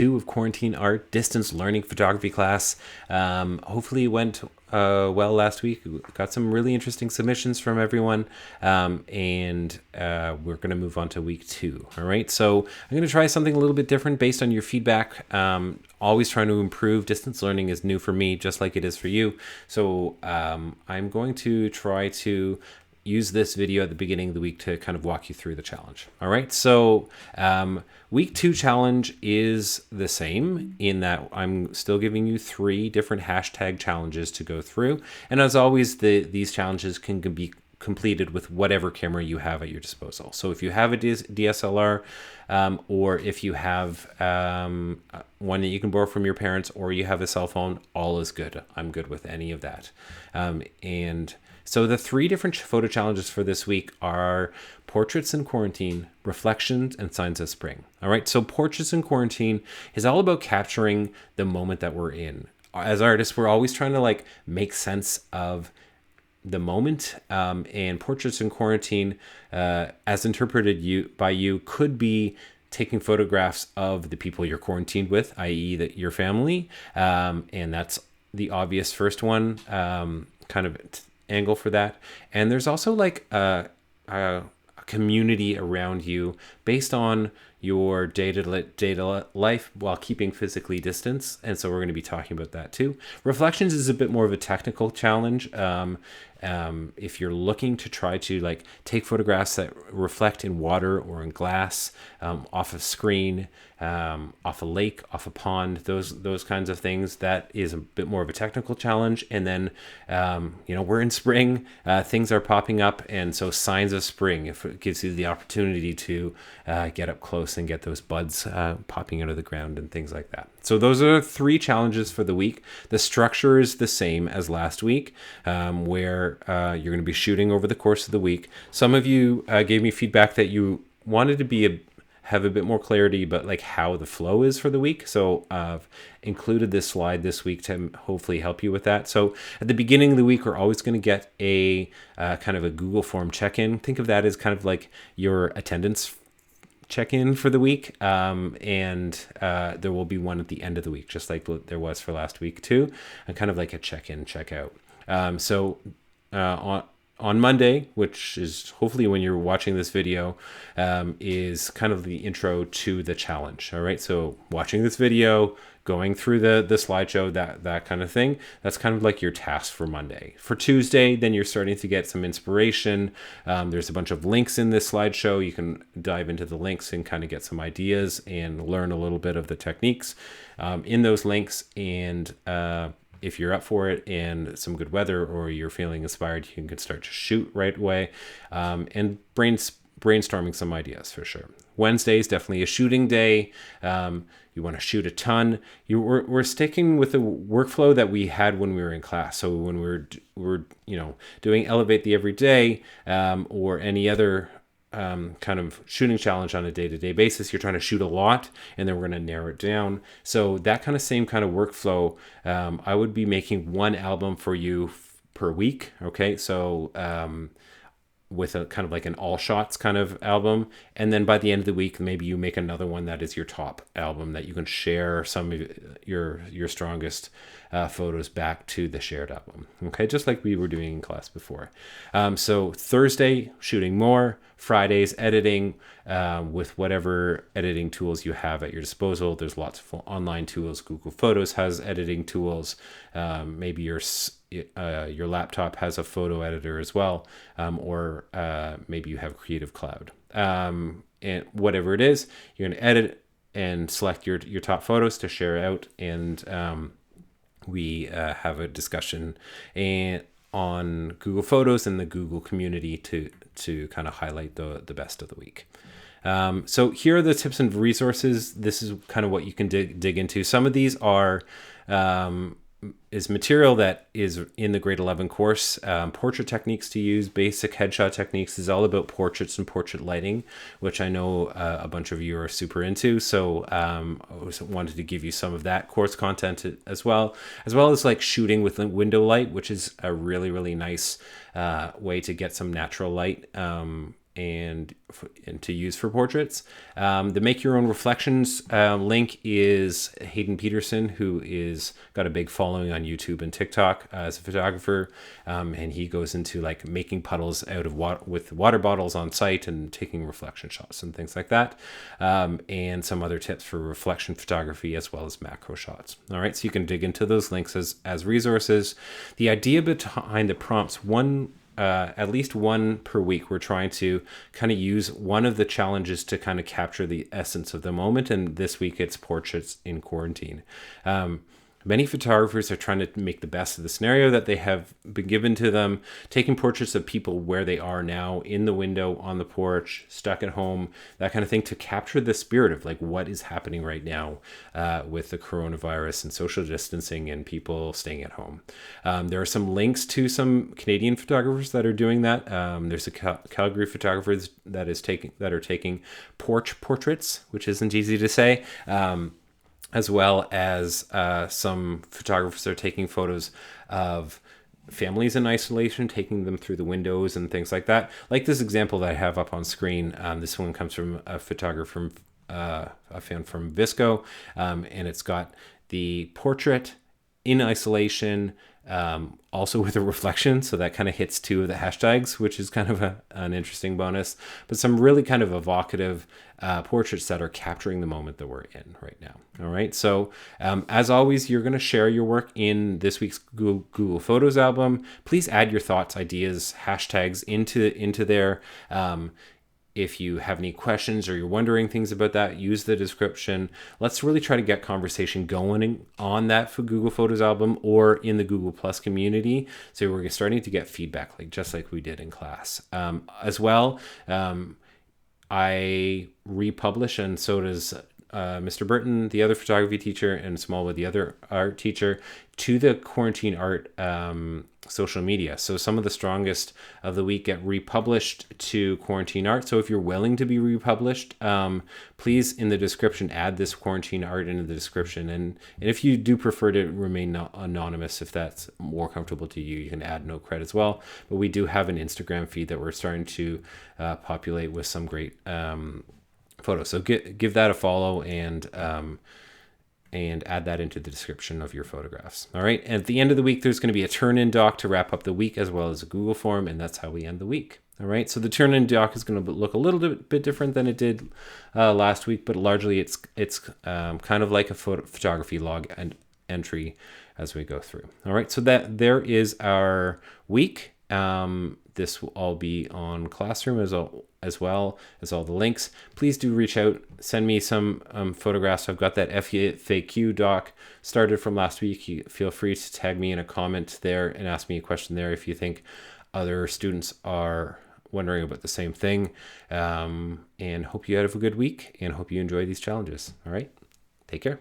2 of Quarantine Art Distance Learning Photography class. Hopefully it went well last week. We got some really interesting submissions from everyone, and we're going to move on to week 2. All right, so I'm going to try something a little bit different based on your feedback. Always trying to improve. Distance learning is new for me, just like it is for you. So I'm going to try to use this video at the beginning of the week to kind of walk you through the challenge. All right, so week 2 challenge is the same in that I'm still giving you 3 different hashtag challenges to go through. And as always, these challenges can be completed with whatever camera you have at your disposal. So if you have a DSLR, or if you have one that you can borrow from your parents, or you have a cell phone, all is good. I'm good with any of that. And so the 3 different photo challenges for this week are Portraits in Quarantine, Reflections, and Signs of Spring. All right, so Portraits in Quarantine is all about capturing the moment that we're in. As artists, we're always trying to make sense of the moment, and Portraits in Quarantine, as interpreted by you, could be taking photographs of the people you're quarantined with, i.e. your family, and that's the obvious first one, kind of angle for that. And there's also a community around you based on your data life while keeping physically distance, and so we're going to be talking about that too. Reflections is a bit more of a technical challenge. If you're looking to try to take photographs that reflect in water or in glass, off of screen, off a lake, off a pond, those kinds of things, that is a bit more of a technical challenge. And then we're in spring, things are popping up, and so signs of spring, if it gives you the opportunity to get up close and get those buds popping out of the ground and things like that. So those are 3 challenges for the week. The structure is the same as last week, where you're going to be shooting over the course of the week. Some of you gave me feedback that you wanted to have a bit more clarity about how the flow is for the week. So I've included this slide this week to hopefully help you with that. So at the beginning of the week, we're always going to get a kind of a Google form check-in. Think of that as kind of your attendance check-in for the week, and there will be one at the end of the week, just like there was for last week too, and kind of like a check-in, check-out. So on Monday, which is hopefully when you're watching this video, is kind of the intro to the challenge. All right, so watching this video, going through the slideshow, that kind of thing, that's kind of like your task for Monday. For Tuesday, then you're starting to get some inspiration. There's a bunch of links in this slideshow. You can dive into the links and kind of get some ideas and learn a little bit of the techniques in those links. And if you're up for it and some good weather, or you're feeling inspired, you can start to shoot right away, and brainstorming some ideas for sure. Wednesday is definitely a shooting day. You want to shoot a ton. We're sticking with the workflow that we had when we were in class. So when we're doing Elevate the Everyday, or any other kind of shooting challenge on a day-to-day basis, you're trying to shoot a lot, and then we're going to narrow it down. So that kind of same kind of workflow, I would be making 1 album for you per week. Okay, so with a kind of an all shots kind of album, and then by the end of the week, maybe you make another one that is your top album that you can share some of your strongest photos back to the shared album. Okay, just like we were doing in class before. So Thursday, shooting more. Fridays, editing with whatever editing tools you have at your disposal. There's lots of online tools. Google Photos has editing tools. Maybe your laptop has a photo editor as well, or maybe you have Creative Cloud. And whatever it is, you're going to edit and select your top photos to share out, and we have a discussion on Google Photos and the Google community to kind of highlight the best of the week. So here are the tips and resources. This is kind of what you can dig into. Some of these is material that is in the grade 11 course. Portrait techniques to use, basic headshot techniques, is all about portraits and portrait lighting, which I know a bunch of you are super into. So I wanted to give you some of that course content as well as shooting with window light, which is a really, really nice way to get some natural light and to use for portraits. The Make Your Own Reflections link is Hayden Peterson, who is got a big following on YouTube and TikTok as a photographer, and he goes into like making puddles out of water with water bottles on site and taking reflection shots and things like that, and some other tips for reflection photography as well as macro shots. All right, so you can dig into those links as resources. The idea behind the prompts, at least one per week, we're trying to kind of use one of the challenges to kind of capture the essence of the moment. And this week it's portraits in quarantine. Many photographers are trying to make the best of the scenario that they have been given to them, taking portraits of people where they are now, in the window, on the porch, stuck at home, that kind of thing, to capture the spirit of like what is happening right now with the coronavirus and social distancing and people staying at home. There are some links to some Canadian photographers that are doing that. There's a Calgary photographer that are taking porch portraits, which isn't easy to say. As well as some photographers are taking photos of families in isolation, taking them through the windows and things like that. Like this example that I have up on screen. This one comes from a photographer I found from Visco, and it's got the portrait in isolation, also with a reflection, so that kind of hits two of the hashtags, which is kind of an interesting bonus. But some really kind of evocative portraits that are capturing the moment that we're in right now. All right, so as always, you're going to share your work in this week's Google Photos album. Please add your thoughts, ideas, hashtags into there. If you have any questions or you're wondering things about that, use the description. Let's really try to get conversation going on that for Google Photos album or in the Google Plus community. So we're starting to get feedback, just like we did in class. As well, I republish, and so does Mr. Burton, the other photography teacher, and Smallwood, the other art teacher, to the Quarantine Art social media. So some of the strongest of the week get republished to Quarantine Art. So if you're willing to be republished, please, in the description, add this Quarantine Art into the description. And if you do prefer to remain anonymous, if that's more comfortable to you, you can add no credit as well. But we do have an Instagram feed that we're starting to populate with some great photos. So give that a follow and add that into the description of your photographs. All right. And at the end of the week, there's going to be a turn-in doc to wrap up the week, as well as a Google form, and that's how we end the week. All right. So the turn-in doc is going to look a little bit different than it did last week, but largely it's kind of like a photography log and entry as we go through. All right. So that there is our week. This will all be on Classroom as well as all the links. Please do reach out, send me some photographs. I've got that FAQ doc started from last week. You feel free to tag me in a comment there and ask me a question there if you think other students are wondering about the same thing. And hope you have a good week and hope you enjoy these challenges. All right, take care.